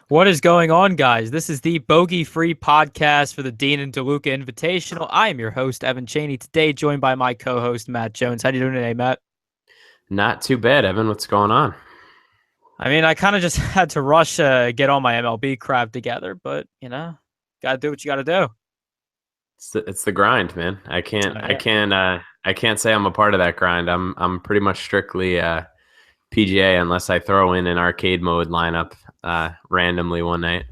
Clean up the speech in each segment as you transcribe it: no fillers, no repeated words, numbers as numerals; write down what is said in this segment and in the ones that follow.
What is going on, guys? This is the Bogey Free podcast for the Dean and Deluca Invitational. I am your host, Evan Cheney, today joined by my co-host, Matt Jones. How you doing today, Matt? Not too bad, Evan. What's going on? I mean, I kind of just had to rush get all my MLB crap together, but, got to do what you got to do. It's the grind, man. I can't Oh, I yeah. can't I can't say I'm a part of that grind. I'm pretty much strictly PGA unless I throw in an arcade mode lineup randomly one night.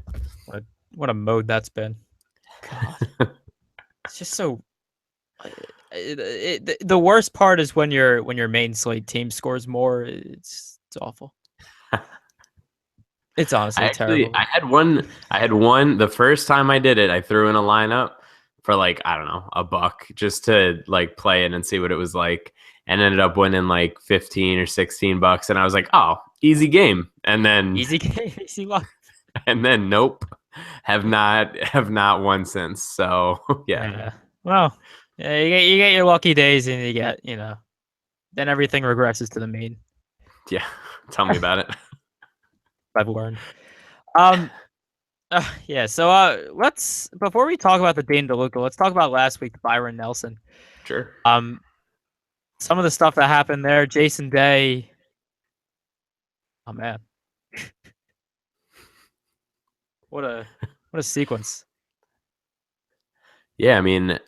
What a mode that's been. God. It's just so... the worst part is when your main slate team scores more. It's awful. It's honestly terrible. I had one the first time I did it, I threw in a lineup for like, I don't know, $1 just to like play it and see what it was like, and ended up winning like 15 or $16, and I was like, oh, easy game. And then Easy game, easy luck. and then nope. Have not won since. So yeah. Yeah. Well, yeah, you get your lucky days, and you get then everything regresses to the mean. Yeah. Tell me about it. I've learned. Um. Yeah. So let's before we talk about the Dane DeLuca, let's talk about last week, Byron Nelson. Sure. Um. Some of the stuff that happened there, Jason Day. Oh man. What a sequence. Yeah, I mean,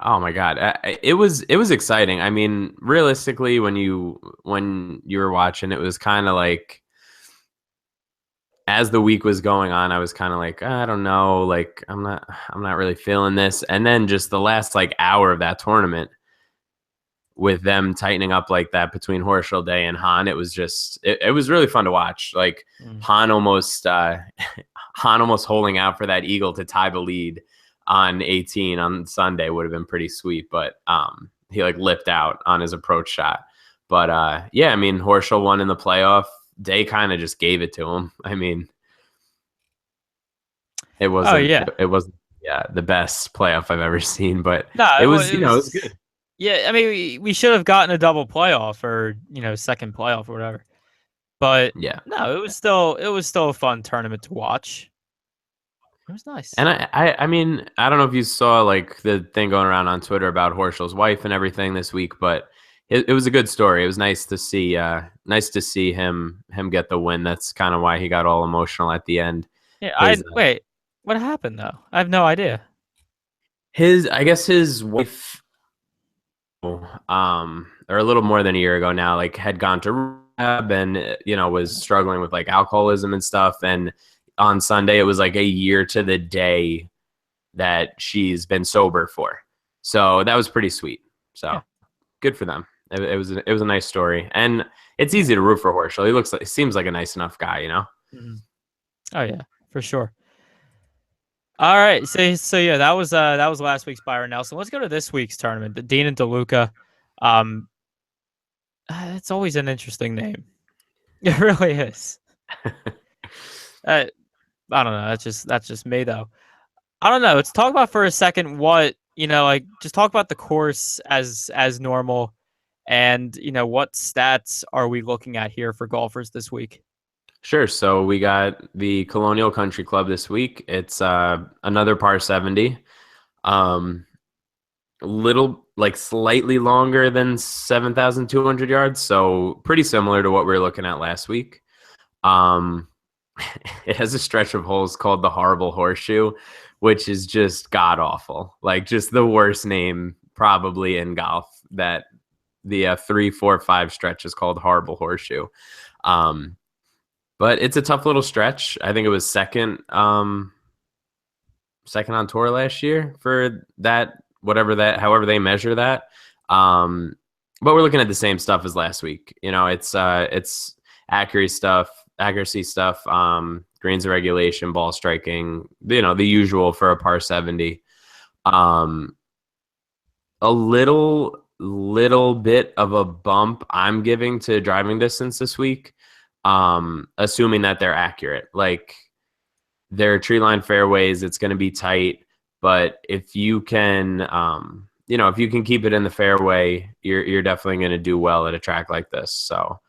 oh my God, it was exciting. I mean, realistically, when you were watching, it was kind of like as the week was going on, I was kind of like, I don't know, like I'm not really feeling this. And then just the last like hour of that tournament, with them tightening up like that between Horschel Day and Hahn, it was just it was really fun to watch. Like Hahn almost Hahn almost holding out for that eagle to tie the lead on 18 on Sunday would have been pretty sweet, but he like lipped out on his approach shot. But yeah, I mean, Horschel won in the playoff. Day kind of just gave it to him. I mean, it Oh wasn't yeah. it wasn't yeah the best playoff I've ever seen, but No, it was it it was was. good. Yeah, I mean, we should have gotten a double playoff or second playoff or whatever. But Yeah. no, it was still a fun tournament to watch. It was nice. And I mean, I don't know if you saw like the thing going around on Twitter about Horschel's wife and everything this week, but it was a good story. It was nice to see him get the win. That's kind of why he got all emotional at the end. Yeah, His wait. What happened though? I have no idea. I guess his wife, or a little more than a year ago now, like had gone to rehab and was struggling with like alcoholism and stuff. And on Sunday, it was like a year to the day that she's been sober for. So that was pretty sweet. So Yeah. good for them. It was a nice story, and it's easy to root for Horschel. He seems like a nice enough guy, Mhm. Oh yeah, for sure. All right, so yeah, that was last week's Byron Nelson. Let's go to this week's tournament, the Dean and DeLuca. Um, it's always an interesting name. It really is. Uh, I don't know. That's just me though. I don't know. Let's talk about for a second what like just talk about the course as normal, and what stats are we looking at here for golfers this week? Sure. So we got the Colonial Country Club this week. It's another par 70. Um, little like slightly longer than 7,200 yards, so pretty similar to what we were looking at last week. Um, it has a stretch of holes called the Horrible Horseshoe, which is just god awful. Like just the worst name probably in golf. That the 3, 4, 5 stretch is called Horrible Horseshoe. Um, but it's a tough little stretch. I think it was second on tour last year for that, however they measure that. But we're looking at the same stuff as last week. It's accuracy stuff, greens of regulation, ball striking, the usual for a par 70. A little bit of a bump I'm giving to driving distance this week, assuming that they're accurate. Like, they're tree line fairways, it's going to be tight, but if you can if you can keep it in the fairway, you're definitely going to do well at a track like this. So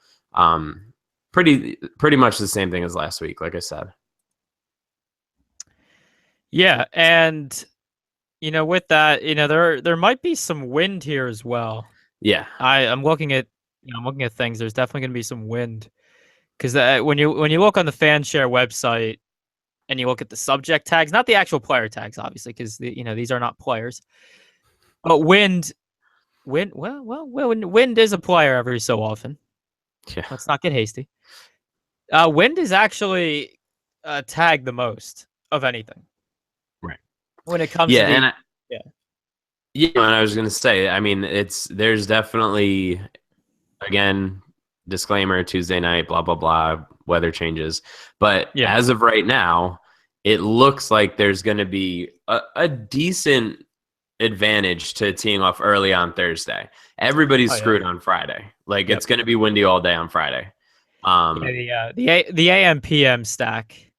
pretty much the same thing as last week, like I said. Yeah, and with that, there might be some wind here as well. Yeah, I'm looking at I'm looking at things. There's definitely going to be some wind because when you look on the FanShare website and you look at the subject tags, not the actual player tags, obviously, because these are not players, but wind. Wind is a player every so often. yeah, Let's not get hasty. Wind is actually tagged the most of anything right. when it comes to Yeah, and the yeah. yeah, and I was gonna say, I mean, there's definitely, again, disclaimer, Tuesday night, blah blah blah, weather changes, but Yeah. as of right now, it looks like there's going to be a decent advantage to teeing off early on Thursday. Everybody's Oh yeah. screwed on Friday. Like Yep. it's going to be windy all day on Friday. Yeah. Um, The AM PM stack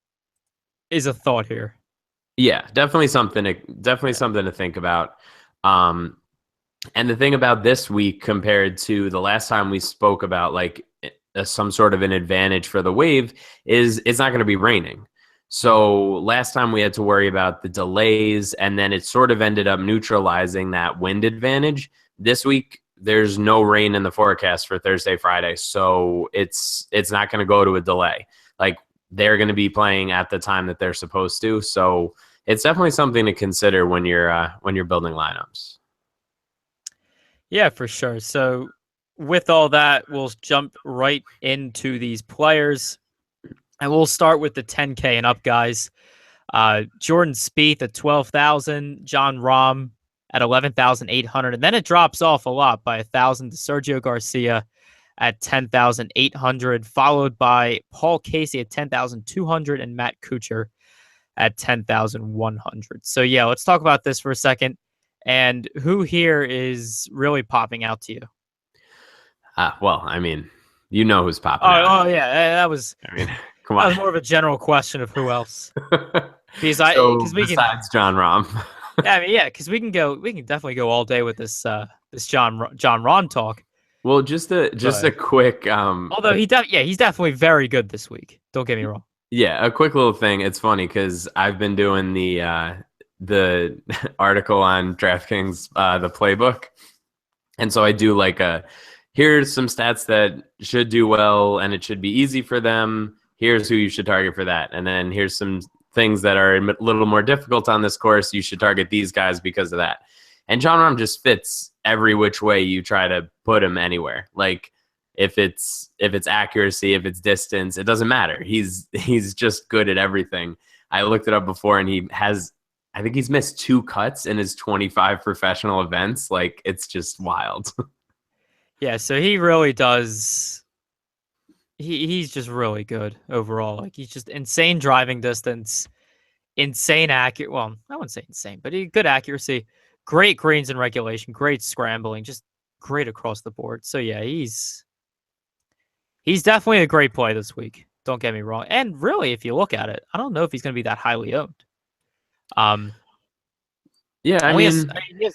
is a thought here. yeah, definitely Yeah. something to think about. Um, and the thing about this week compared to the last time we spoke about like some sort of an advantage for the wave is it's not going to be raining. So last time we had to worry about the delays, and then it sort of ended up neutralizing that wind advantage. This week there's no rain in the forecast for Thursday, Friday, so it's not going to go to a delay. Like they're going to be playing at the time that they're supposed to. So it's definitely something to consider when you're building lineups. Yeah, for sure. So with all that, we'll jump right into these players, and we'll start with the 10K and up guys. Jordan Spieth at 12,000, John Rahm at 11,800, and then it drops off a lot by 1,000 to Sergio Garcia at 10,800, followed by Paul Casey at 10,200 and Matt Kuchar at 10,100. So yeah, let's talk about this for a second. And who here is really popping out to you? Well, I mean, you know who's popping Oh, out. oh yeah, that was I mean, come that on. was more of a general question of who else. So Because we can besides John Rahm, Yeah, I mean, yeah, because we can definitely go all day with this John Ron talk. well, just a But quick although he's definitely very good this week. Don't get me wrong. yeah, a quick little thing. It's funny because I've been doing the article on DraftKings, the playbook, and so I do like a here's some stats that should do well and it should be easy for them. Here's who you should target for that. And then here's some things that are a little more difficult on this course. You should target these guys because of that. And John Rahm just fits every which way you try to put him anywhere. Like if it's accuracy, if it's distance, it doesn't matter. He's just good at everything. I looked it up before and I think he's missed 2 cuts in his 25 professional events. Like it's just wild. Yeah, so he really does. He's just really good overall. Like he's just insane driving distance, insane accurate. Well, I wouldn't say insane, but good accuracy, great greens in regulation, great scrambling, just great across the board. So yeah, he's definitely a great play this week. Don't get me wrong. And really, if you look at it, I don't know if he's going to be that highly owned. Um, Yeah, I only has mean, I mean,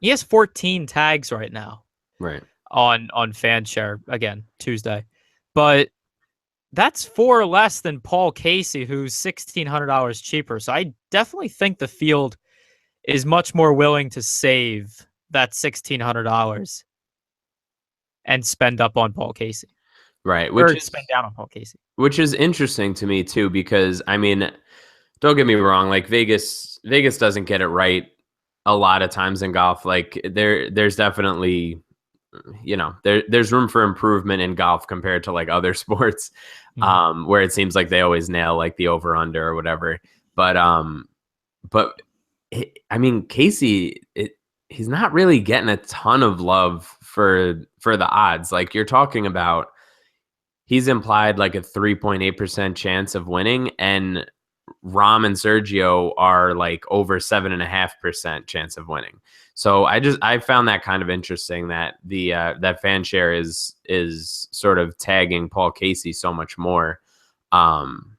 he has 14 tags right now right. on FanShare again Tuesday, but that's 4 less than Paul Casey, who's $1,600 cheaper. So I definitely think the field is much more willing to save that $1,600 and spend up on Paul Casey Right, or spend down on Paul Casey. which is interesting to me too because I mean, don't get me wrong, like Vegas doesn't get it right a lot of times in golf. Like there's definitely there's room for improvement in golf compared to like other sports Mhm. where it seems like they always nail like the over under or whatever. But I mean, Casey, he's not really getting a ton of love for the odds. Like you're talking about, he's implied like a 3.8% chance of winning, and Rom and Sergio are like over 7.5% chance of winning. So I found that kind of interesting that that fan share is sort of tagging Paul Casey so much more. Um,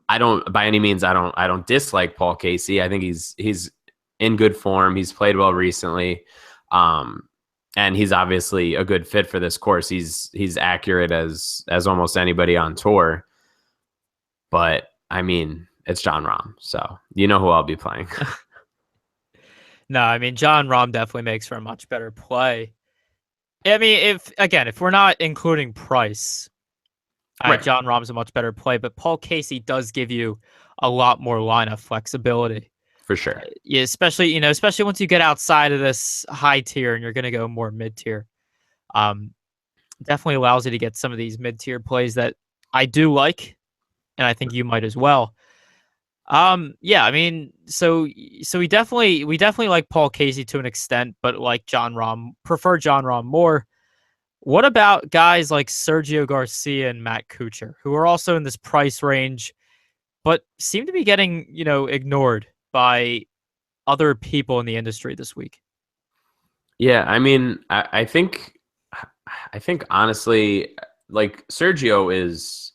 I don't by any means I don't dislike Paul Casey. I think he's in good form. He's played well recently. Um, and he's obviously a good fit for this course. He's accurate as almost anybody on tour. But I mean, it's John Rahm. So you know who I'll be playing. No, I mean John Rahm definitely makes for a much better play. I mean, if we're not including price, Right. John Rahm's a much better play, but Paul Casey does give you a lot more lineup flexibility. For sure. Yeah, especially once you get outside of this high tier and you're going to go more mid tier. Um, Definitely allows you to get some of these mid tier plays that I do like, and I think you might as well. Yeah, I mean, so we definitely like Paul Casey to an extent, but like John Rahm, prefer John Rahm more. What about guys like Sergio Garcia and Matt Kuchar, who are also in this price range, but seem to be getting, ignored by other people in the industry this week? Yeah, I mean, I think honestly, like Sergio is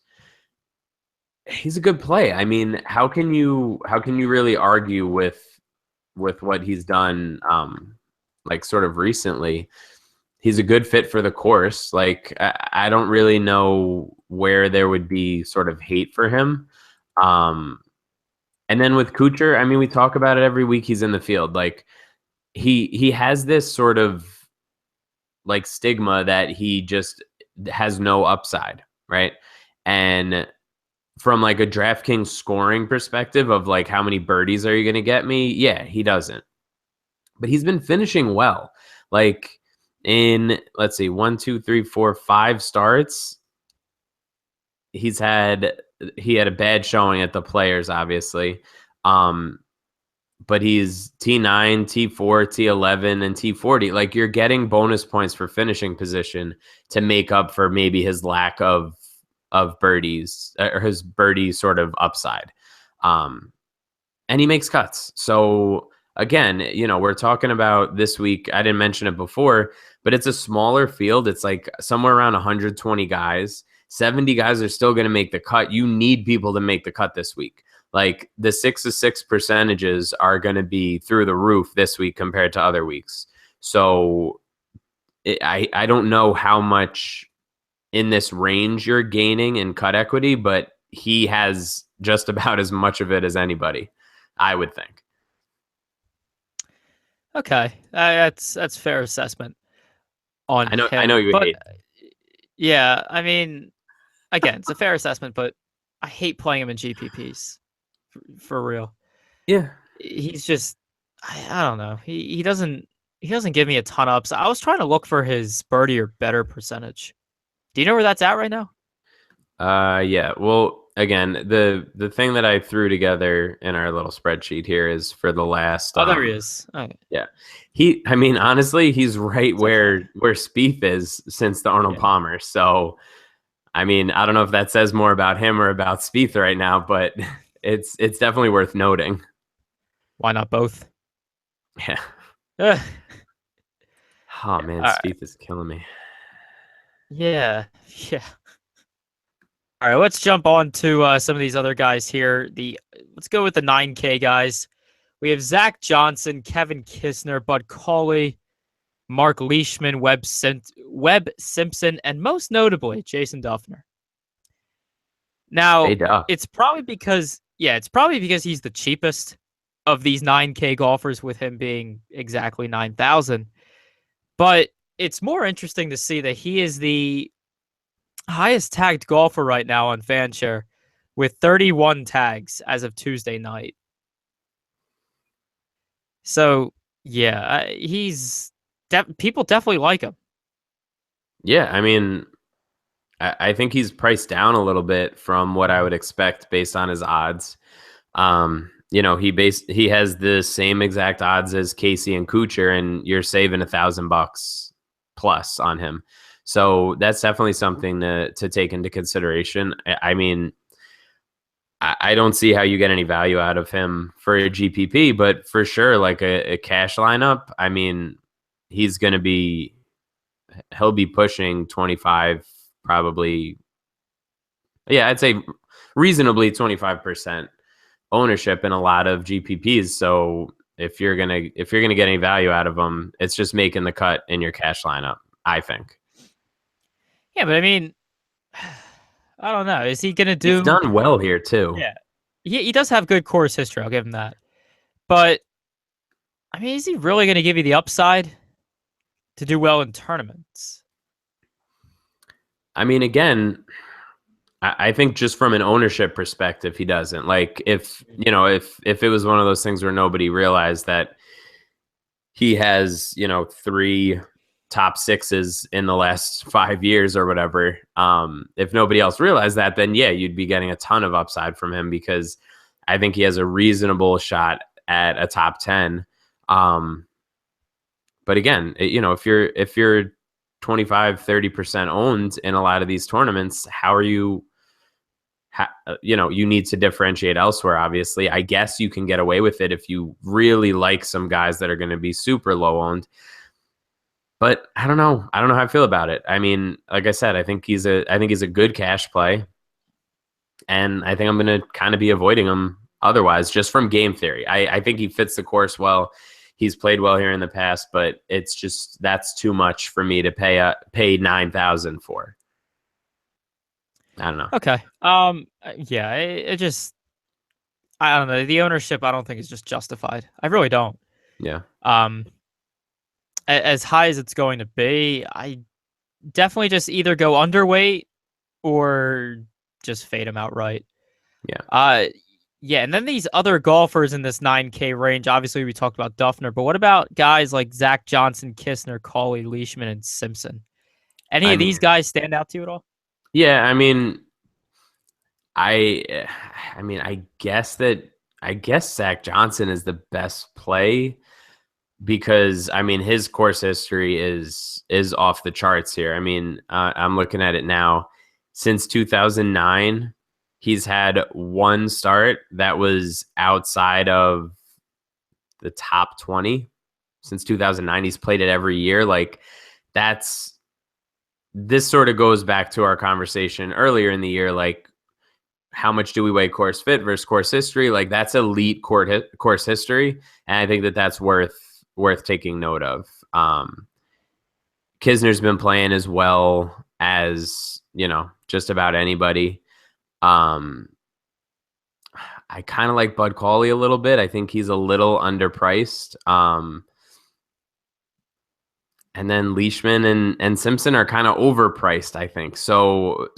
he's a good play. I mean, how can you really argue with what he's done like sort of recently? He's a good fit for the course. Like I don't really know where there would be sort of hate for him. Um and then with Kuchar, I mean, we talk about it every week he's in the field. Like he has this sort of like stigma that he just has no upside, right? And from like a DraftKings scoring perspective of like how many birdies are you going to get me? Yeah, he doesn't. But he's been finishing well. Like in let's see, 1, 2, 3, 4, 5 starts. He's had he had a bad showing at the Players, obviously. Um, but he's T9, T4, T11, and T40. Like you're getting bonus points for finishing position to make up for maybe his lack of birdies or his birdie sort of upside. Um, and he makes cuts. So again, we're talking about this week. I didn't mention it before, but it's a smaller field. It's like somewhere around 120 guys. 70 guys are still going to make the cut. You need people to make the cut this week. Like the 6 to 6 percentages are going to be through the roof this week compared to other weeks. So I don't know how much in this range you're gaining in cut equity, but he has just about as much of it as anybody, I would think. Okay, that's fair assessment on I know him. you But hate. yeah, I mean, again, it's a fair assessment, but I hate playing him in GPPs for real. Yeah. He's just, I don't know. He doesn't give me a ton of ups. I was trying to look for his birdie or better percentage. Do you know where that's at right now? Yeah. Well, again, the thing that I threw together in our little spreadsheet here is for the last Oh, there he is. Okay. yeah. I mean, honestly, he's right It's okay. where Spieth is since the Arnold Yeah. Palmer. So, I mean, I don't know if that says more about him or about Spieth right now, but it's definitely worth noting. Why not both? Yeah. Ugh. Oh man, All right. Spieth is killing me. Yeah. Yeah. All right. Let's jump on to some of these other guys here. Let's go with the 9K guys. We have Zach Johnson, Kevin Kisner, Bud Cauley, Mark Leishman, Webb Simpson, and most notably Jason Duffner. Now, Hey, Duff. it's probably because he's the cheapest of these 9K golfers, with him being exactly 9,000. But it's more interesting to see that he is the highest tagged golfer right now on Fanshare with 31 tags as of Tuesday night. So, yeah, people definitely like him. Yeah, I mean, I think he's priced down a little bit from what I would expect based on his odds. He has the same exact odds as Casey and Kuchar, and you're saving $1,000 plus on him. So that's definitely something to take into consideration. I mean, I don't see how you get any value out of him for a GPP, but for sure, like a cash lineup, I mean, he's going to be he'll be pushing 25 probably. Yeah, I'd say reasonably 25% ownership in a lot of GPPs. So if you're gonna get any value out of them, it's just making the cut in your cash lineup, I think. Yeah, but I mean, I don't know. Is he gonna He's do? done well here too. Yeah. he does have good course history. I'll give him that. But I mean, is he really going to give you the upside to do well in tournaments? I mean, again, I think just from an ownership perspective, he doesn't. Like if if it was one of those things where nobody realized that he has, three top sixes in the last 5 years or whatever. If nobody else realized that, then yeah, you'd be getting a ton of upside from him because I think he has a reasonable shot at a top 10. But again, if you're 25-30% owned in a lot of these tournaments, how are you you need to differentiate elsewhere. Obviously, I guess you can get away with it if you really like some guys that are going to be super low owned. But I don't know. I don't know how I feel about it. I mean, like I said, I think he's a good cash play, and I think I'm going to kind of be avoiding him otherwise, just from game theory. I think he fits the course well. He's played well here in the past, but it's just that's too much for me to pay 9,000 for. I don't know. Okay. Yeah. It just I don't know. The ownership I don't think is just justified. I really don't. Yeah. Um, as high as it's going to be, I definitely just either go underweight or just fade him outright. Yeah. Uh, yeah, and then these other golfers in this 9K range. Obviously, we talked about Duffner, but what about guys like Zach Johnson, Kistner, Cauley, Leishman, and Simpson? Any I of these mean, guys stand out to you at all? yeah. I I mean, I guess Zach Johnson is the best play because I mean his course history is off the charts here. I mean, I'm looking at it now. Since 2009, he's had one start that was outside of the top 20. Since 2009, he's played it every year. Like that's this sort of goes back to our conversation earlier in the year. Like how much do we weigh course fit versus course history? Like that's elite course history, and I think that that's worth taking note of. Kisner's been playing as well as just about anybody. Um, I kind of like Bud Cauley a little bit. I think he's a little underpriced. And then Leishman and Simpson are kind of overpriced, I think. So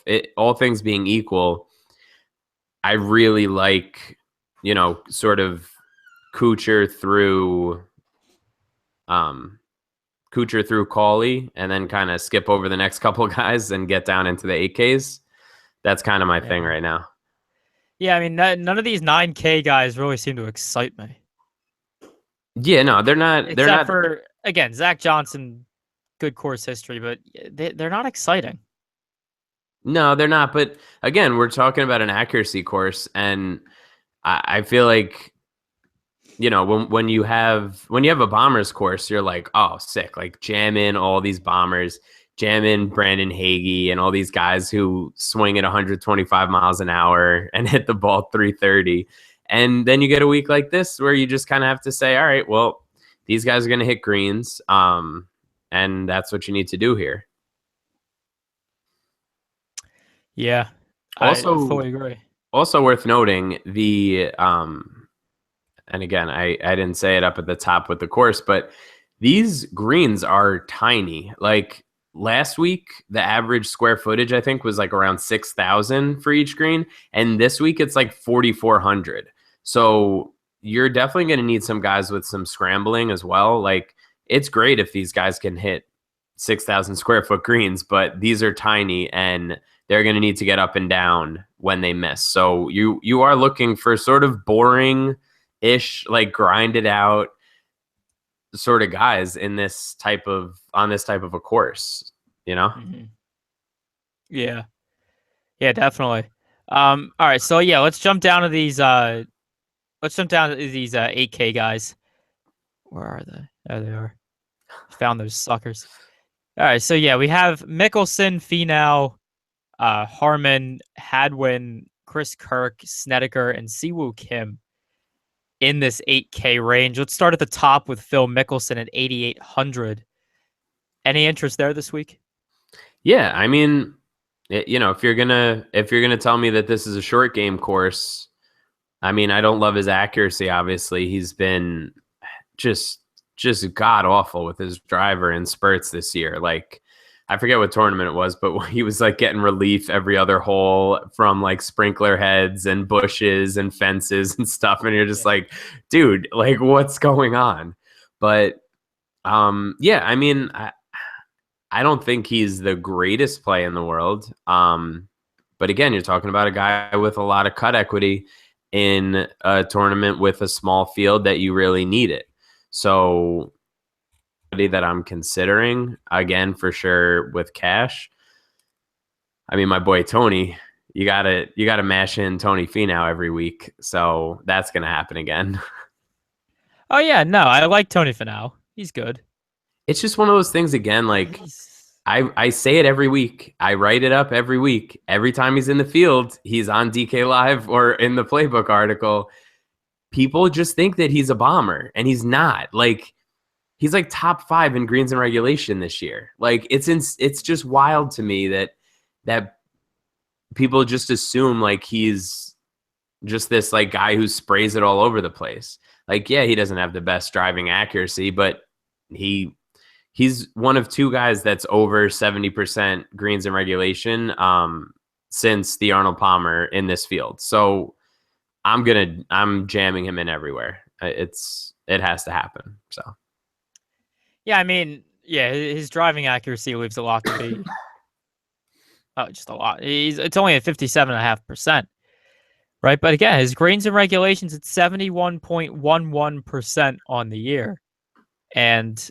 if all things being equal, I really like, sort of Kuchar through um Kuchar through Cauley and then kind of skip over the next couple of guys and get down into the 8Ks. That's kind of my thing Yeah. right now. Yeah, I mean, none of these 9K guys really seem to excite me. Yeah, no, they're not. Except for, again, Zach Johnson, good course history, but they're not exciting. No, they're not. But again, we're talking about an accuracy course, and I feel like when you have a bombers course, you're like, oh, sick, like jam in all these bombers, jam in Brandon Hagee and all these guys who swing at 125 miles an hour and hit the ball 330. And then you get a week like this where you just kind of have to say, all right, well, these guys are going to hit greens, and that's what you need to do here. Yeah, I Also, fully agree. also worth noting and again, I didn't say it up at the top with the course, but these greens are tiny. Like last week, the average square footage I think was like around 6,000 for each green, and this week it's like 4,400. So you're definitely going to need some guys with some scrambling as well. Like it's great if these guys can hit 6,000 square foot greens, but these are tiny and they're going to need to get up and down when they miss. So you are looking for sort of boring ish, like grind it out sort of guys in this type of on this type of a course, you know? Hmm. Yeah, yeah, definitely. All right, so yeah, let's jump down to these. Let's jump down to these 8K guys. Where are they? There they are. Found those suckers. All right, so yeah, we have Mickelson, Finau, Harmon, Hadwin, Chris Kirk, Snedeker, and Siwoo Kim in this 8K range. Let's start at the top with Phil Mickelson at 8,800. Any interest there this week? Yeah, I mean, if you're gonna tell me that this is a short game course, I mean, I don't love his accuracy. Obviously, he's been just just god awful with his driver in spurts this year. Like, I forget what tournament it was, but he was like getting relief every other hole from like sprinkler heads and bushes and fences and stuff, and you're just Yeah. like, dude, like what's going on? But yeah, I mean, I don't think he's the greatest play in the world. But again, you're talking about a guy with a lot of cut equity in a tournament with a small field that you really need it. So that I'm considering again for sure with cash. I mean, my boy Tony, you gotta mash in Tony Finau every week. So that's gonna happen again. Oh yeah, no, I like Tony Finau. He's good. It's just one of those things again, like He's I say it every week. I write it up every week. Every time he's in the field, he's on DK Live or in the playbook article. People just think that he's a bomber, and he's not. Like, he's like top 5 in greens and regulation this year. Like, it's just wild to me that people just assume like he's just this like guy who sprays it all over the place. Like, yeah, he doesn't have the best driving accuracy, but he's one of 2 guys that's over 70% greens and regulation since the Arnold Palmer in this field. So I'm jamming him in everywhere. It has to happen. So yeah, I mean, yeah, his driving accuracy leaves a lot to be. Oh, just a lot. It's only at 57.5%, right? But again, his greens and regulations at 71.11% on the year, and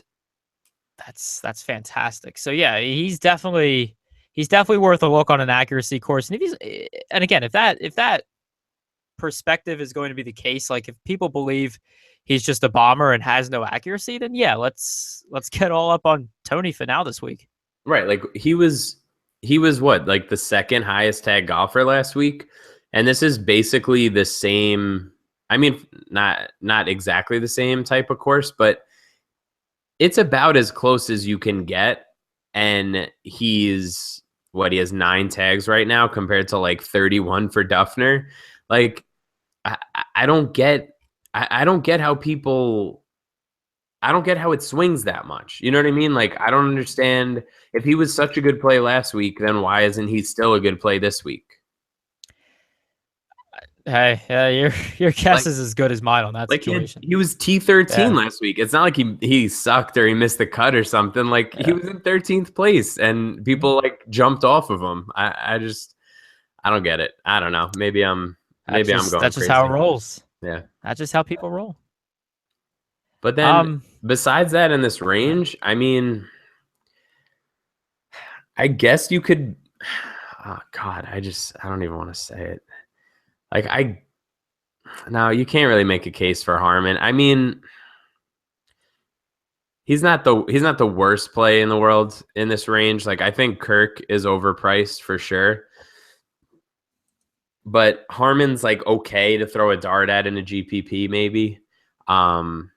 that's fantastic. So yeah, he's definitely worth a look on an accuracy course. And if he's and again, if that perspective is going to be the case, like if people believe he's just a bomber and has no accuracy, then yeah, let's get all up on Tony Finau this week. right, like he was what, like the second highest tag golfer last week, and this is basically the same. I mean, not exactly the same type of course, but it's about as close as you can get. And he has 9 tags right now compared to like 31 for Duffner. Like, I don't get I don't get how people I don't get how it swings that much. You know what I mean? Like, I don't understand, if he was such a good play last week, then why isn't he still a good play this week? Hey, yeah, your Like guess is as good as mine on that like situation. he was T13 Yeah, last week. It's not like he sucked or he missed the cut or something. Like, he yeah. was in 13th place and people like jumped off of him. I don't get it. I don't know. That's Maybe I'm just going that's just how it crazy. rolls. Yeah. That's just how people roll. But then Um, besides that, in this yeah. range, I mean, I guess you could. Oh God, I don't even want to say it. Like, no, you can't really make a case for Harmon. I mean, he's not the worst play in the world in this range. Like, I think Kirk is overpriced for sure, but Harmon's like okay to throw a dart at in a GPP maybe. Um,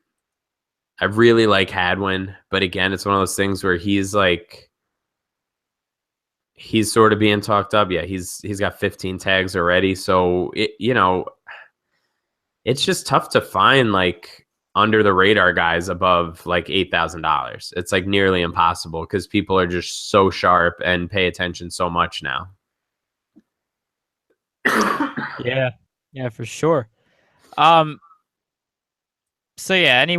I really like Hadwin, but again, it's one of those things where he's sort of being talked up. Yeah, he's got 15 tags already, so it's just tough to find like under the radar guys above like $8,000. It's like nearly impossible because people are just so sharp and pay attention so much now. Yeah. Yeah, for sure. Um, so yeah, any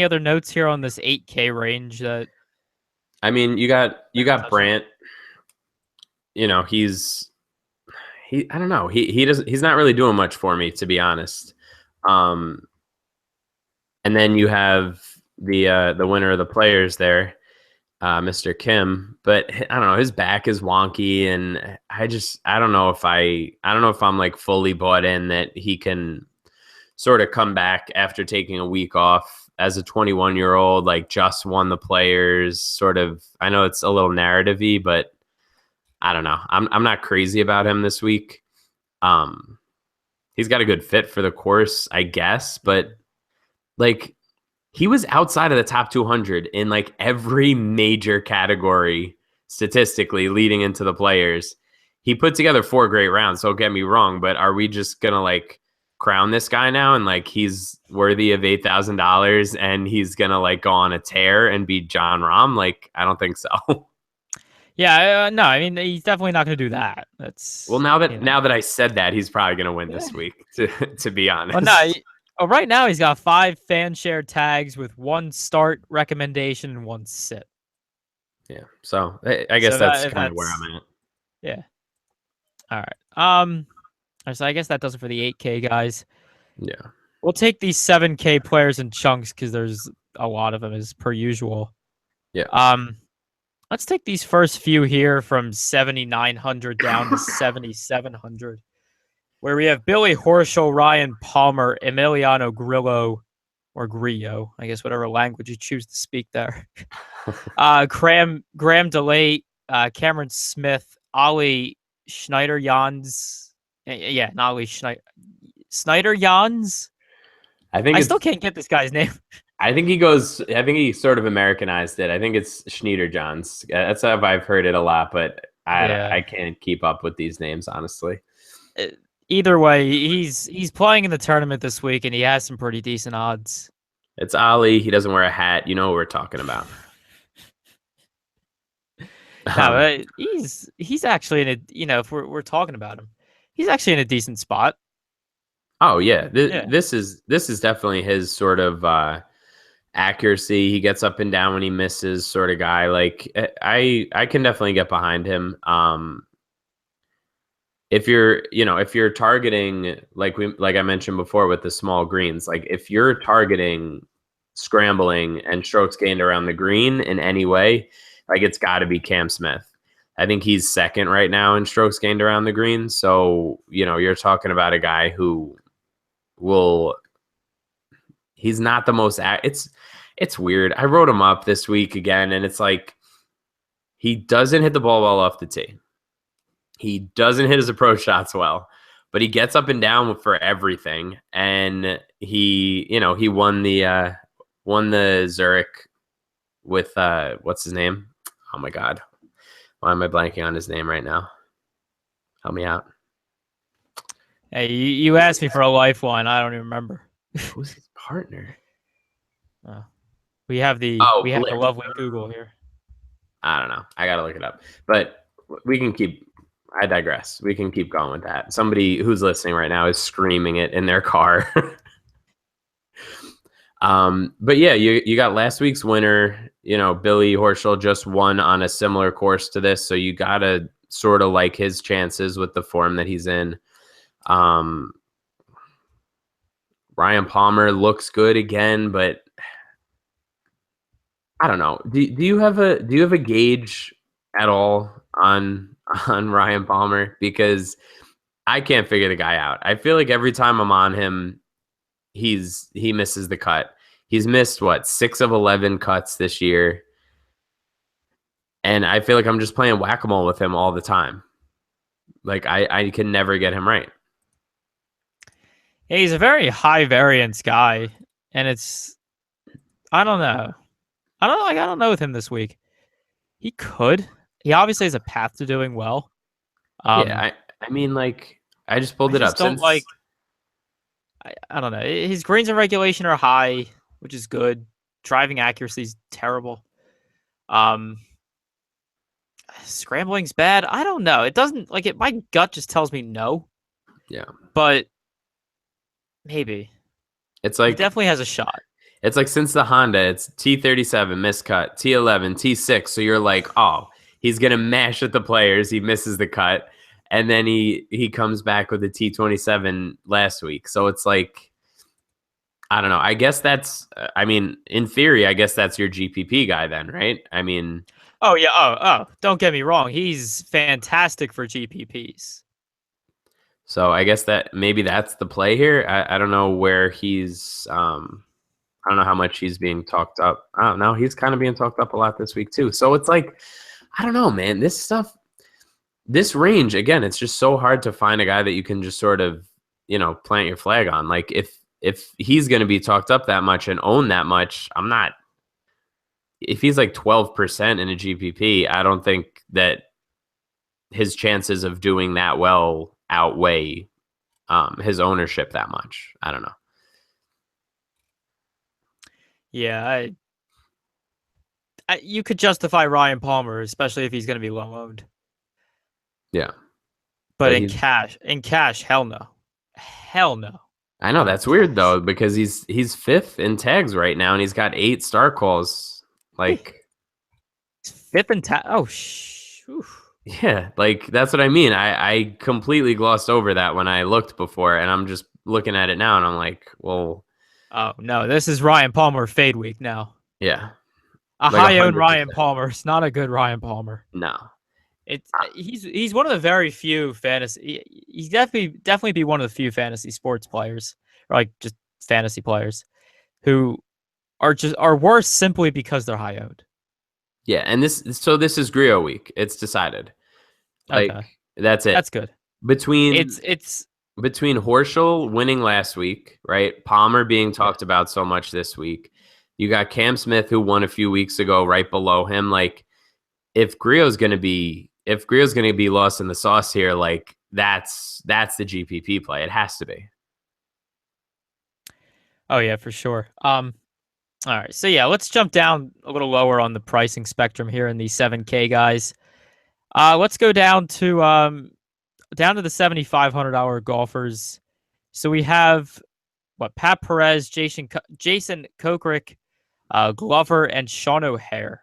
other notes here on this 8K range that I mean, you got touch on? Brant. I don't know. He's not really doing much for me, to be honest. Um, and then you have the winner of the players there, Mr. Kim. But I don't know. His back is wonky, and I don't know if I'm like fully bought in that he can sort of come back after taking a week off as a 21-year-old, like just won the players. Sort of. I know it's a little narrative-y, but I don't know. I'm not crazy about him this week. Um, he's got a good fit for the course, I guess, but like, he was outside of the top 200 in like every major category statistically leading into the players. He put together 4 great rounds. Don't get me wrong, but are we just gonna like crown this guy now and like he's worthy of $8,000 and he's gonna like go on a tear and beat John Rahm. Like, I don't think so. Yeah, no, I mean he's definitely not going to do that. Well, That's now you that know. now that I said that, he's probably gonna win Yeah. this week. To be Well, no. honest. Right now he's got 5 fan share tags with 1 start recommendation and 1 sit. Yeah. So I guess So that's that kind of where that's I'm at. yeah. All right. So I guess that does it for the 8K guys. Yeah. We'll take these 7K players in chunks because there's a lot of them as per usual. Yeah. Um, let's take these first few here from 7,900 down to 7,700, where we have Billy Horschel, Ryan Palmer, Emiliano Grillo, or Grillo, I guess whatever language you choose to speak there. Graham DeLay, Cameron Smith, Ollie Schneider Jans. Yeah, not Ollie Schneider. Snyder Jans. I think I still it's can't get this guy's name. I think he sort of Americanized it. I think it's Schneider Johns. That's how I've heard it a lot, but Yeah. I can't keep up with these names, honestly. Uh, Either way, he's playing in the tournament this week, and he has some pretty decent odds. It's Ali. He doesn't wear a hat. You know what we're talking about. No, Um, he's actually in a if we're talking about him, he's actually in a decent spot. oh yeah, Yeah, this is definitely his sort of accuracy. He gets up and down when he misses, sort of guy. Like I can definitely get behind him. If you're if you're targeting like I mentioned before with the small greens, like if you're targeting scrambling and strokes gained around the green in any way, like it's got to be Cam Smith. I think he's second right now in strokes gained around the green. So you're talking about a guy who will. He's not the most. It's weird. I wrote him up this week again, and it's like he doesn't hit the ball well off the tee. He doesn't hit his approach shots well, but he gets up and down for everything. And he won the Zurich with what's his name? Oh my God, why am I blanking on his name right now? Help me out. hey, you asked me for a lifeline. I don't even remember. Who's his partner? Oh, we have the Oh, Blick. lovely Google here. I don't know. I gotta look it up, but we can keep. I digress. We can keep going with that. Somebody who's listening right now is screaming it in their car. But yeah, you got last week's winner. Billy Horschel just won on a similar course to this, so you gotta sort of like his chances with the form that he's in. Ryan Palmer looks good again, but I don't know. Do you have a gauge at all on Ryan Palmer? Because I can't figure the guy out. I feel like every time I'm on him, he misses the cut. He's missed what 6 of 11 cuts this year, and I feel like I'm just playing whack-a-mole with him all the time. Like I can never get him right. Yeah, he's a very high variance guy, and I don't know. I don't know with him this week. He could. He obviously has a path to doing well. Yeah, Um, I mean, like I just I pulled it just up don't since. like. I don't know. His greens and regulation are high, which is good. Driving accuracy is terrible. Um, Scrambling's bad. I don't know. It doesn't like it. My gut just tells me no, Yeah, but maybe it's he like definitely has a shot. it's like since the Honda, it's T37 miscut, T11, T6. So you're like, oh, he's gonna mash at the players. He misses the cut, and then he comes back with a T27 last week. So it's like, I don't know. I guess that's. I mean, in theory, I guess that's your GPP guy then, right? I mean, Oh yeah. Oh. Don't get me wrong. He's fantastic for GPPs. so I guess that maybe that's the play here. I don't know where he's. I don't know how much he's being talked up. I don't know. He's kind of being talked up a lot this week too. So it's like, I don't know, man. This stuff, this range, again, it's just so hard to find a guy that you can just sort of, plant your flag on. Like if he's going to be talked up that much and own that much, I'm not. If he's like 12% in a GPP, I don't think that his chances of doing that well outweigh his ownership that much. I don't know. Yeah, you could justify Ryan Palmer, especially if he's going to be low owned. Yeah, But but he's. in cash, hell no, hell no. I know In that's weird cash, though because he's fifth in tags right now and he's got 8 star calls. hey, Like, he's fifth in Oh, yeah, like that's what I mean. I completely glossed over that when I looked before, and I'm just looking at it now, and I'm like, well, oh no, this is Ryan Palmer fade week now. yeah, A like a high owned hundred Ryan percent. Palmer. It's not a good Ryan Palmer. No, It's he's one of the very few fantasy. He's definitely be one of the few fantasy sports players, or like just fantasy players, who are worse simply because they're high owned. yeah, and this is Griot week. It's decided. Like Okay, that's it. that's good. Between It's between Horschel winning last week, right? Palmer being yeah. talked about so much this week. You got Cam Smith who won a few weeks ago, right below him. Like if Griot's gonna be lost in the sauce here, like that's the GPP play. It has to be. Oh yeah, for sure. All right, so yeah, let's jump down a little lower on the pricing spectrum here in these 7K guys. Let's go down to the $7,500 golfers. So we have what Pat Perez, Jason Kokrick, Glover, and Sean O'Hare.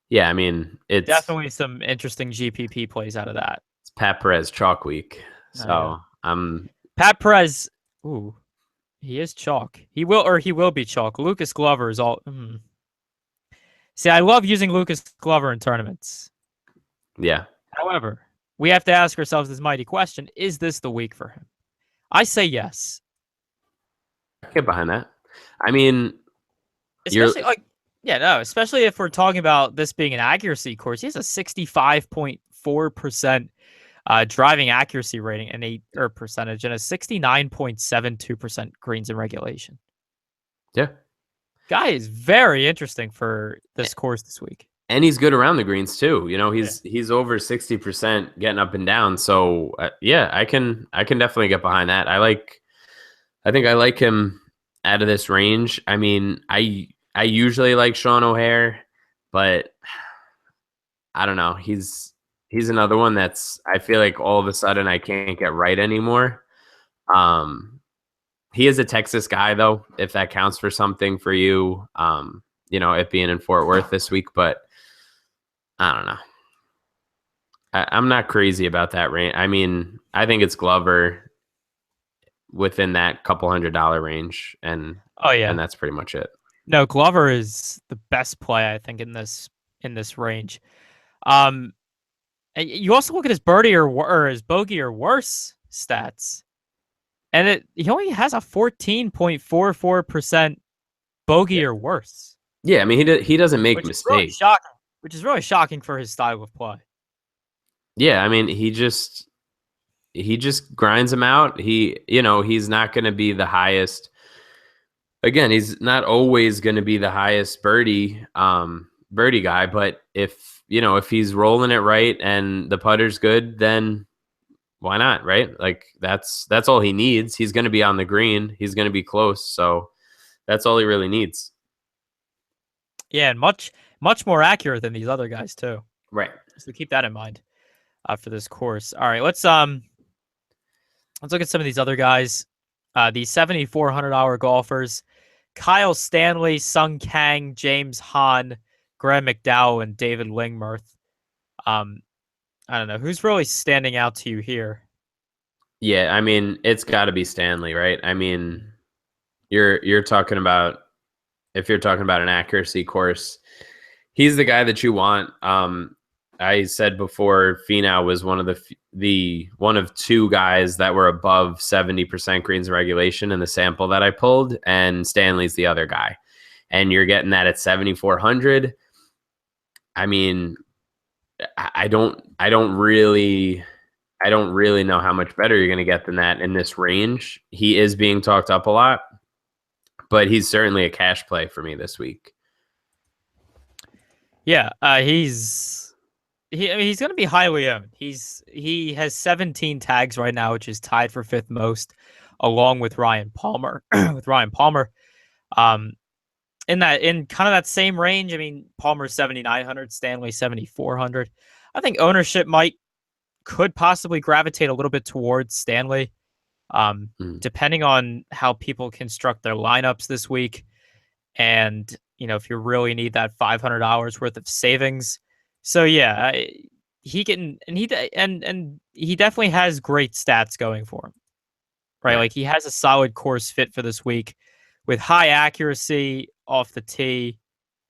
Yeah, I mean Definitely some interesting GPP plays out of that. it's Pat Perez chalk week, Oh yeah, so I'm Pat Perez. Ooh, he is chalk. He will be chalk. Lucas Glover is all. See, I love using Lucas Glover in tournaments. yeah. However, we have to ask ourselves this mighty question: is this the week for him? I say yes. I get behind that. I mean, you're Especially like yeah, no, especially if we're talking about this being an accuracy course. He has a 65.4% driving accuracy rating and percentage and a 69.72% greens in regulation. yeah, Guy is very interesting for this course this week. and he's good around the greens too. You know, Yeah. he's over 60% getting up and down. So yeah, I can definitely get behind that. I think I like him out of this range. I mean, I usually like Sean O'Hare, but I don't know. He's another one that's I feel like all of a sudden I can't get right anymore. Um, he is a Texas guy though, if that counts for something for you. You know, it being in Fort Worth this week, but I don't know. I'm not crazy about that range. I mean, I think it's Glover within that couple $100 range, Oh yeah. and that's pretty much it. No, Glover is the best play I think in this range. Um, and you also look at his birdie or his bogey or worse stats, and he only has a 14.44% bogey Yeah, or worse, yeah. I mean, he doesn't make which is really mistakes. shocking. Which is really shocking for his style of play. Yeah, I mean, he just grinds them out. He's not going to be the highest. Again, he's not always going to be the highest birdie guy, but if he's rolling it right and the putter's good, then why not, right? Like that's all he needs. He's going to be on the green. He's going to be close, so that's all he really needs. Yeah, and much more accurate than these other guys too. Right. So keep that in mind for this course. All right, let's look at some of these other guys. These $7,400 golfers: Kyle Stanley, Sung Kang, James Hahn, Graham McDowell, and David Lingmerth. Um, I don't know who's really standing out to you here. Yeah, I mean, it's got to be Stanley, right? I mean, you're talking about if you're talking about an accuracy course, he's the guy that you want. I said before, Finau was one of the one of two guys that were above 70% greens regulation in the sample that I pulled, and Stanley's the other guy. And you're getting that at 7,400. I mean, I don't really know how much better you're going to get than that in this range. He is being talked up a lot, but he's certainly a cash play for me this week. Yeah, he's I mean, he's going to be highly owned. He has 17 tags right now, which is tied for fifth most, along with Ryan Palmer. with Ryan Palmer, um, in kind of that same range. I mean, Palmer's 7,900, Stanley 7,400. I think ownership could possibly gravitate a little bit towards Stanley, Mm. depending on how people construct their lineups this week, and if you really need that $500 worth of savings. So yeah, he can, and he definitely has great stats going for him, right? Right. Like he has a solid course fit for this week with high accuracy off the tee,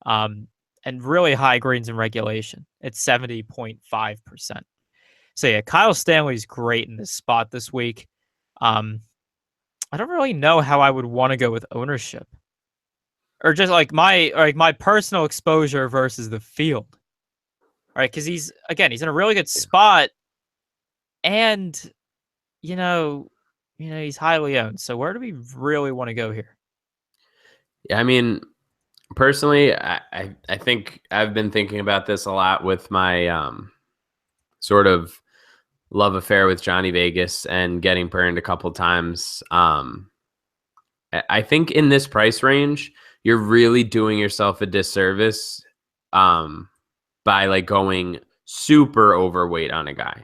um, and really high greens in regulation. It's 70.5%. So yeah, Kyle Stanley's great in this spot this week. Um, I don't really know how I would want to go with ownership, or just like my personal exposure versus the field, right? Because he's in a really good spot, and you know, he's highly owned. So where do we really want to go here? Yeah, I mean, personally, I think I've been thinking about this a lot with my sort of love affair with Johnny Vegas and getting burned a couple times. I think in this price range, you're really doing yourself a disservice um, by like going super overweight on a guy.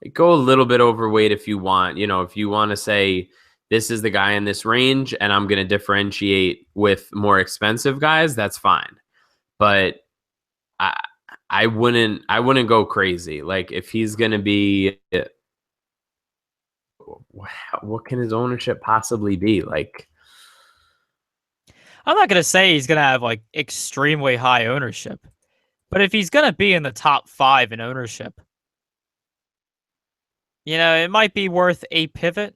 Like, go a little bit overweight if you want. If you want to say this is the guy in this range, and I'm going to differentiate with more expensive guys, that's fine. But I I wouldn't go crazy. Like if he's going to be, what can his ownership possibly be? Like, I'm not gonna say he's gonna have like extremely high ownership, but if he's gonna be in the top 5 in ownership, it might be worth a pivot,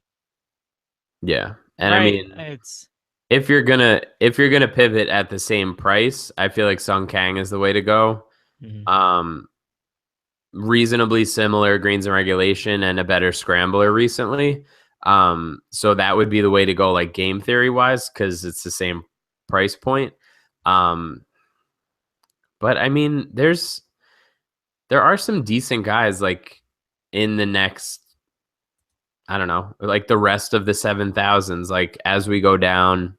yeah. And I right? mean, It's if you're gonna pivot at the same price, I feel like Sung Kang is the way to go. Mhm. Um, Reasonably similar greens and regulation and a better scrambler recently. So that would be the way to go, like game theory wise, because it's the same price point. Um, but I mean, there are some decent guys like in the next, I don't know, like the rest of the 7,000s. Like as we go down,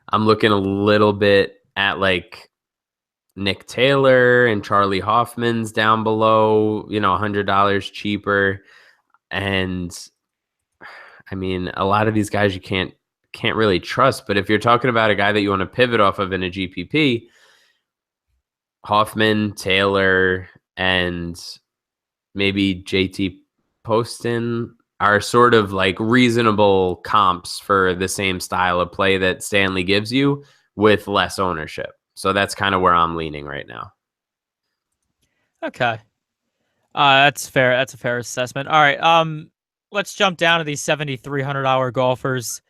I'm looking a little bit at like Nick Taylor and Charlie Hoffman's down below, $100 cheaper. And I mean, a lot of these guys you can't really trust. But if you're talking about a guy that you want to pivot off of in a GPP, Hoffman, Taylor, and maybe JT Poston are sort of like reasonable comps for the same style of play that Stanley gives you with less ownership. So that's kind of where I'm leaning right now. okay. That's fair. That's a fair assessment. All right. Let's jump down to these $7,300 golfers.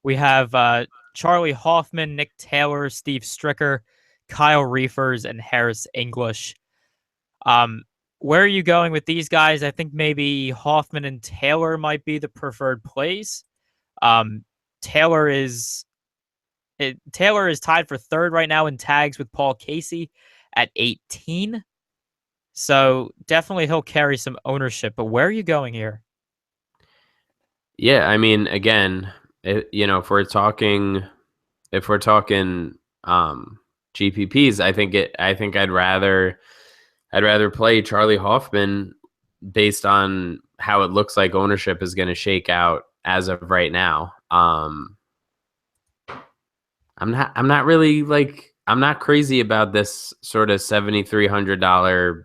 We have Charlie Hoffman, Nick Taylor, Steve Stricker, Kyle Reefers, and Harris English. Um, where are you going with these guys? I think maybe Hoffman and Taylor might be the preferred plays. Um, Taylor is Taylor is tied for third right now in tags with Paul Casey at 18. So definitely he'll carry some ownership. But where are you going here? Yeah, I mean, again, if we're talking GPPs, I think I'd rather play Charlie Hoffman based on how it looks like ownership is going to shake out as of right now. I'm not really like I'm not crazy about this sort of $7,300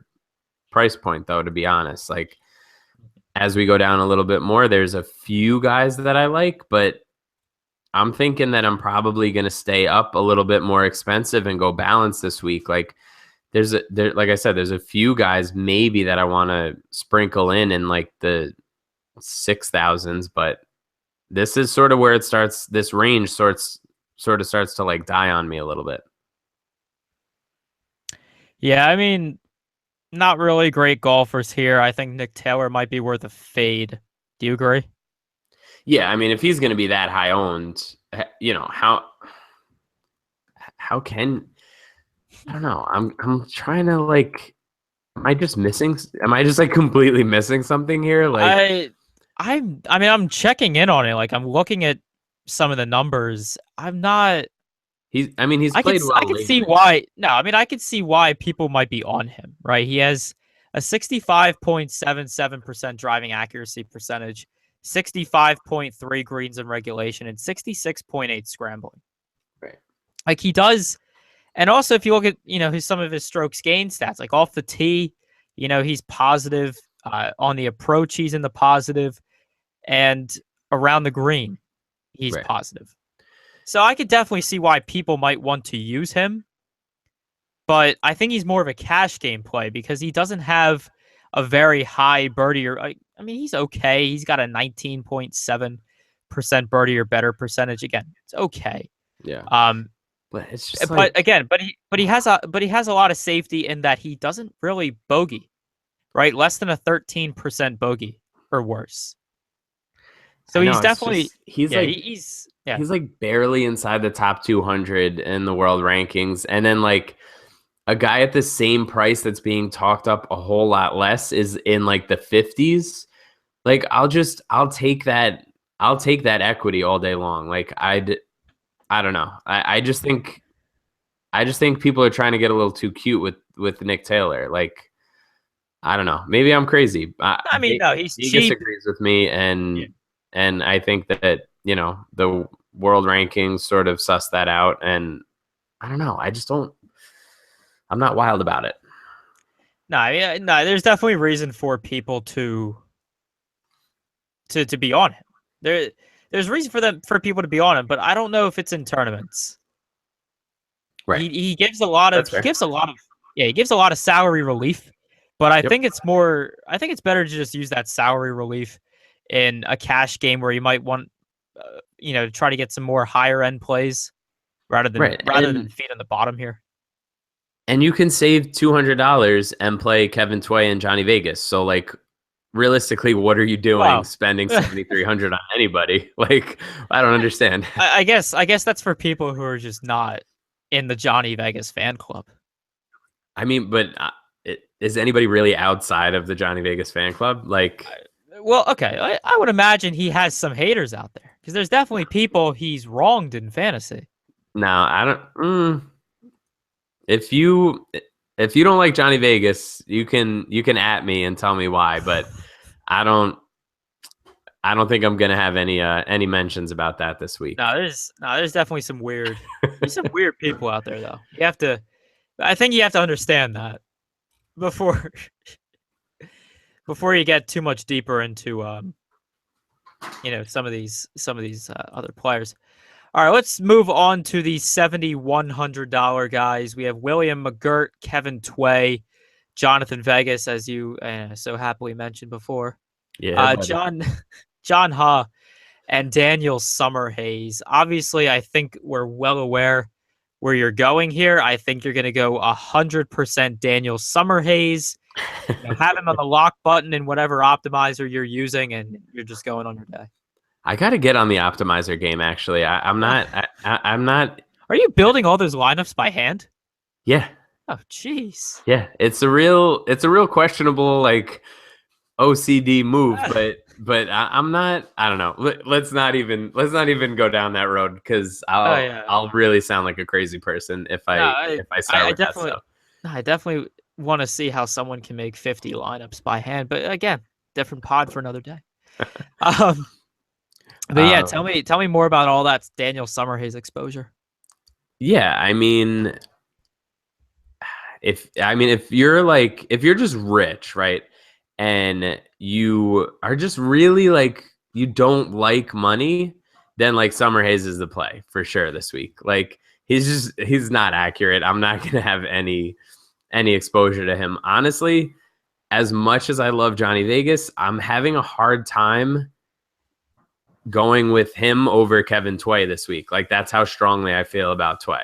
price point though, to be honest. Like as we go down a little bit more, there's a few guys that I like, but I'm thinking that I'm probably going to stay up a little bit more expensive and go balance this week. Like like I said, there's a few guys maybe that I want to sprinkle in like the 6,000s, but this is sort of where it starts. This range sort of starts to like die on me a little bit. Yeah, I mean, not really great golfers here. I think Nick Taylor might be worth a fade. Do you agree? Yeah, I mean, if he's going to be that high owned, how can I don't know. I'm trying to like Am I just missing? Am I just like completely missing something here? Like I'm checking in on it. Like I'm looking at some of the numbers. I'm not. I mean, he's played I well could see lately. why. No, I mean I could see why people might be on him. Right? He has a 65.77% driving accuracy percentage, 65.3 greens in regulation, and 66.8 scrambling. Right. Like he does. And also, if you look at some of his strokes gain stats, like off the tee, he's positive. On the approach, he's in the positive, and around the green, he's Right. positive. So I could definitely see why people might want to use him, but I think he's more of a cash game play because he doesn't have a very high birdie or I mean he's okay. He's got a 19.7% birdie or better percentage. Again, it's okay. Yeah. Um, But it's just but like again, but he has a lot of safety in that he doesn't really bogey, right? Less than a 13% bogey or worse. So I know he's it's definitely just he's yeah, like yeah. he's like barely inside the top 200 in the world rankings, and then like a guy at the same price that's being talked up a whole lot less is in like the 50s. Like I'll take that equity all day long. Like I don't know. I just think people are trying to get a little too cute with Nick Taylor. Like I don't know. Maybe I'm crazy. I mean, no, he's Vegas cheap. agrees with me, Yeah. and I think that the world rankings sort of suss that out. And I don't know. I just don't. I'm not wild about it. No, yeah, no, there's definitely reason for people to be on him. There's reason for people to be on him, but I don't know if it's in tournaments. Right. He gives a lot of That's fair. he gives a lot of salary relief, but Yep. I think it's better to just use that salary relief in a cash game where you might want to try to get some more higher end plays Right. rather than feet on the bottom here. And you can save $200 and play Kevin Tway and Johnny Vegas. So like realistically, what are you doing Wow. spending 7,300 on anybody? Like I don't understand. I guess that's for people who are just not in the Johnny Vegas fan club. I mean, but is anybody really outside of the Johnny Vegas fan club? Like, Well, okay, I would imagine he has some haters out there because there's definitely people he's wronged in fantasy. no, I don't. If you if you don't like Johnny Vegas, you can at me and tell me why. But I don't I don't think I'm gonna have any mentions about that this week. No, there's definitely there's some weird people out there though. I think you have to understand that before before you get too much deeper into some of these other players. All right, let's move on to the $7,100 guys. We have William McGirt, Kevin Tway, Jonathan Vegas, as you so happily mentioned before. Yeah, buddy. John John Ha and Daniel Summerhays. Obviously, I think we're well aware where you're going here. I think you're going to go 100% Daniel Summerhays. Have him on the lock button in whatever optimizer you're using, and you're just going on your day. I got to get on the optimizer game. Actually, I'm not. Are you building all those lineups by hand? Yeah, Oh, jeez. yeah. It's a real questionable like OCD move, but I'm not. I don't know. Let's not even go down that road because Oh yeah. I'll really sound like a crazy person No, if I start I with that definitely, stuff. no, I definitely want to see how someone can make 50 lineups by hand. But again, different pod for another day. Um, but yeah, Um, tell me more about all that Daniel Summerhays exposure. yeah, I mean, if you're just rich, right, and you are just really like you don't like money, then like Summer Hayes is the play for sure this week. Like he's not accurate. I'm not gonna have any exposure to him. Honestly, as much as I love Johnny Vegas, I'm having a hard time going with him over Kevin Tway this week. Like that's how strongly I feel about Tway.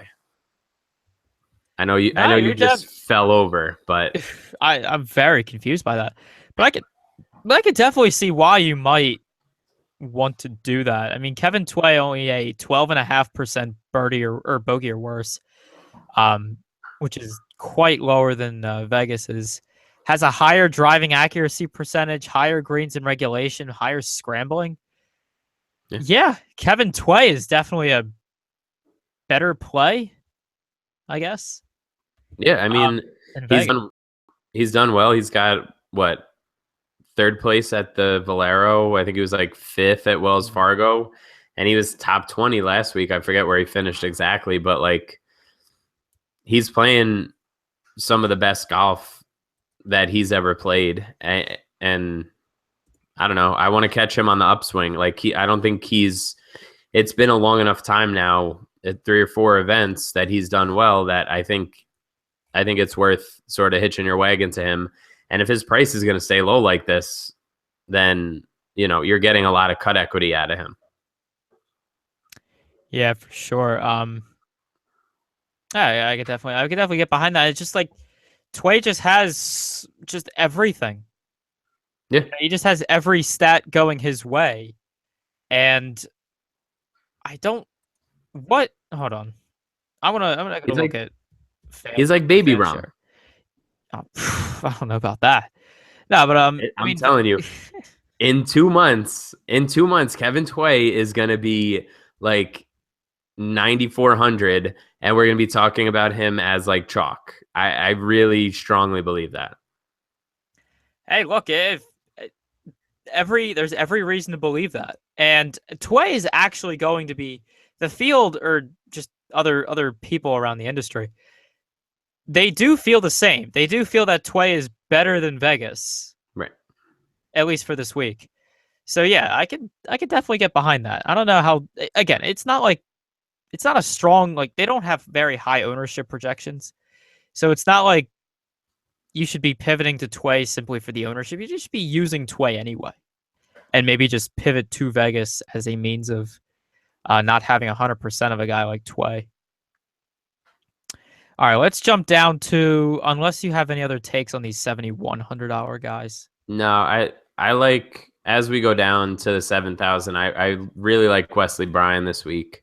I No, know you you're just fell over, but I'm very confused by that. But I could definitely see why you might want to do that. I mean, Kevin Tway only a 12.5% birdie or bogey or worse, um, which is quite lower than Vegas's. has a higher driving accuracy percentage, higher greens in regulation, higher scrambling. Yeah, Yeah, Kevin Tway is definitely a better play, I guess, yeah. I mean, than he's Vegas. done he's done well. He's got what, third place at the Valero. I think he was like fifth at Wells Mhm. Fargo, and he was top 20 last week. I forget where he finished exactly, but like he's playing some of the best golf that he's ever played, and I don't know. I want to catch him on the upswing. Like I don't think he's. It's been a long enough time now at 3 or 4 events that he's done well that I think it's worth sort of hitching your wagon to him. And if his price is going to stay low like this, then you're getting a lot of cut equity out of him. Yeah, for sure. Yeah, I could definitely get behind that. It's just like Tway just has just everything. Yeah, He just has every stat going his way, and I don't. What? Hold on. I'm gonna he's look like at he's fan like baby fan Rom. share. Oh, I don't know about that. No, but I I'm mean, telling you, in 2 months, Kevin Tway is going to be like 9,400, and we're going to be talking about him as like chalk. I really strongly believe that. hey, look, if there's every reason to believe that, and Tway is actually going to be the field, or just other people around the industry. They do feel the same. They do feel that Tway is better than Vegas, Right. at least for this week. So yeah, I could definitely get behind that. I don't know how. Again, it's not a strong, like, they don't have very high ownership projections, so it's not like you should be pivoting to Tway simply for the ownership. You just should be using Tway anyway, and maybe just pivot to Vegas as a means of not having 100% of a guy like Tway. All right, let's jump down to, unless you have any other takes on these $7,100 guys. No, I like, as we go down to the 7,000. I really like Wesley Bryan this week.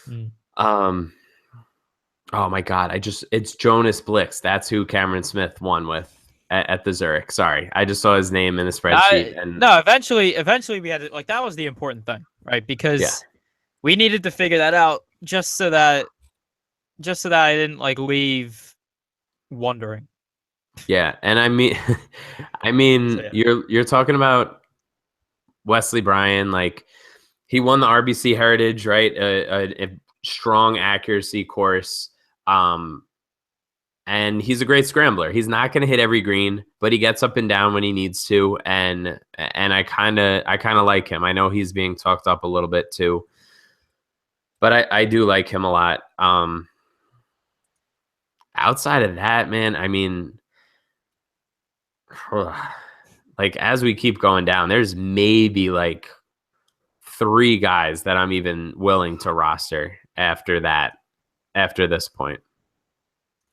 Mm. Um. Oh my God! It's Jonas Blix. That's who Cameron Smith won with at the Zurich. Sorry, I just saw his name in the spreadsheet, and No, eventually we had to, like, that was the important thing, right? yeah, Because we needed to figure that out just so that I didn't like leave wondering. yeah. And I mean, I So mean, yeah. you're talking about Wesley Bryan. Like, he won the RBC Heritage, right? A strong accuracy course. Um, and he's a great scrambler. He's not going to hit every green, but he gets up and down when he needs to. And I kind of like him. I know he's being talked up a little bit too, but I do like him a lot. Outside of that, man, I mean, like, as we keep going down, there's maybe like 3 guys that I'm even willing to roster after this point.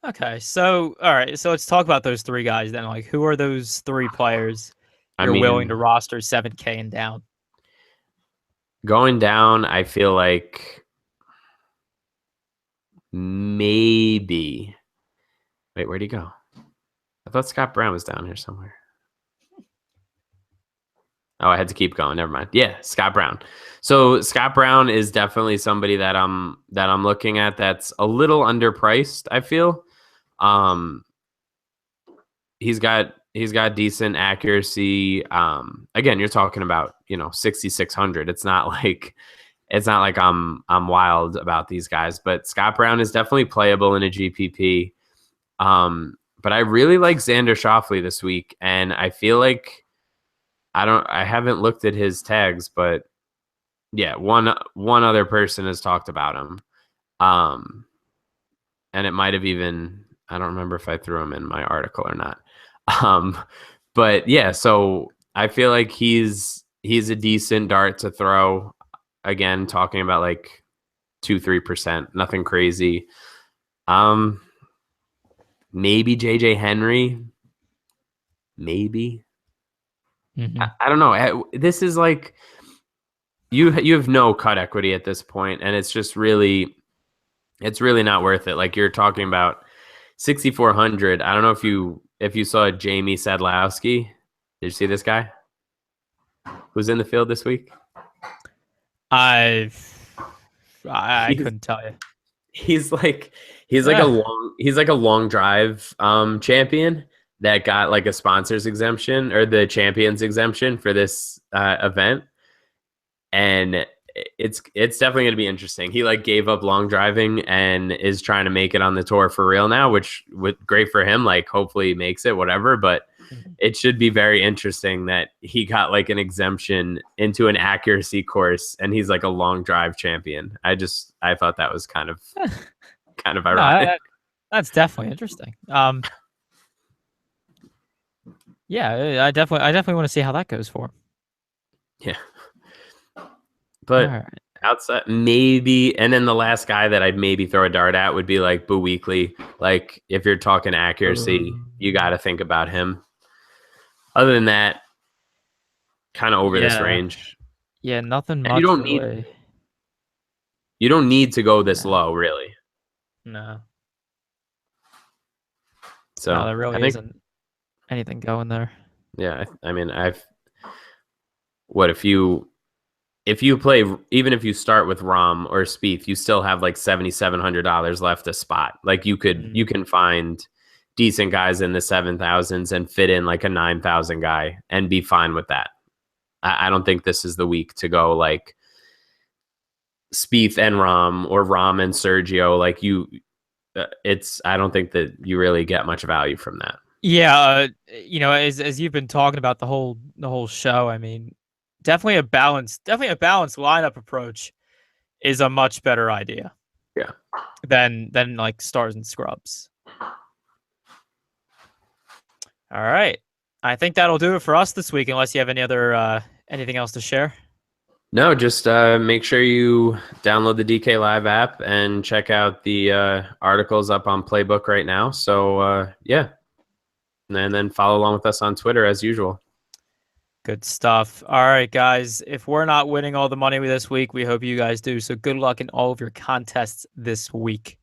Okay. So all right. So let's talk about those three guys then. Like, who are those three players I you're willing to mean, roster 7K and down? going down, I feel like maybe. Wait, where'd he go? I thought Scott Brown was down here somewhere. Oh, I had to keep going. Never mind. Yeah, Scott Brown. So Scott Brown is definitely somebody that I'm looking at that's a little underpriced, I feel. Um he's got decent accuracy. Again, you're talking about, 6,600. It's not like I'm wild about these guys, but Scott Brown is definitely playable in a GPP. But I really like Xander Schauffele this week, and I feel like I haven't looked at his tags, but yeah, one other person has talked about him. Um, and it might have even, I don't remember if I threw him in my article or not. Um, but yeah, so I feel like he's a decent dart to throw. Again, talking about like 2-3%, nothing crazy. Um, maybe JJ Henry, maybe. Mm-hmm. I don't know. This is like, you have no cut equity at this point, and it's really not worth it. Like, you're talking about 6,400. I don't know if you saw Jamie Sadlowski. Did you see this guy who's in the field this week? I I He's couldn't tell you. he's like he's like a Eh. long drive champion that got like a sponsors exemption or the champions exemption for this event, and it's definitely going to be interesting. He like gave up long driving and is trying to make it on the tour for real now, which with great for him. Like hopefully he makes it, whatever. But Mhm. it should be very interesting that he got like an exemption into an accuracy course, and he's like a long drive champion. I thought that was kind of No, ironic. that's definitely interesting. Yeah, I definitely want to see how that goes for him. Yeah, All but right. outside maybe, and then the last guy that I'd maybe throw a dart at would be like Boo Weekly. Like if you're talking accuracy, you got to think about him. Other than that, kind of over this Yeah. range, Yeah, nothing and you much don't need really. you don't need to go this No. low, really. No. No, So there I really think, isn't anything going there. yeah, I mean, what if you play, even if you start with Rom or Spieth, you still have like $7,700 left a spot. Like Mm. you can find decent guys in the 7,000s and fit in like a 9,000 guy and be fine with that. I don't think this is the week to go like Spieth and Rom or Rom and Sergio. Like I don't think that you really get much value from that. Yeah, as you've been talking about the whole show, I mean, definitely a balanced lineup approach is a much better idea Yeah. than like stars and scrubs. All right. I think that'll do it for us this week, unless you have any other anything else to share. No, just make sure you download the DK Live app and check out the articles up on Playbook right now. So, yeah. And then follow along with us on Twitter as usual. Good stuff. All right, guys. If we're not winning all the money this week, we hope you guys do. So good luck in all of your contests this week.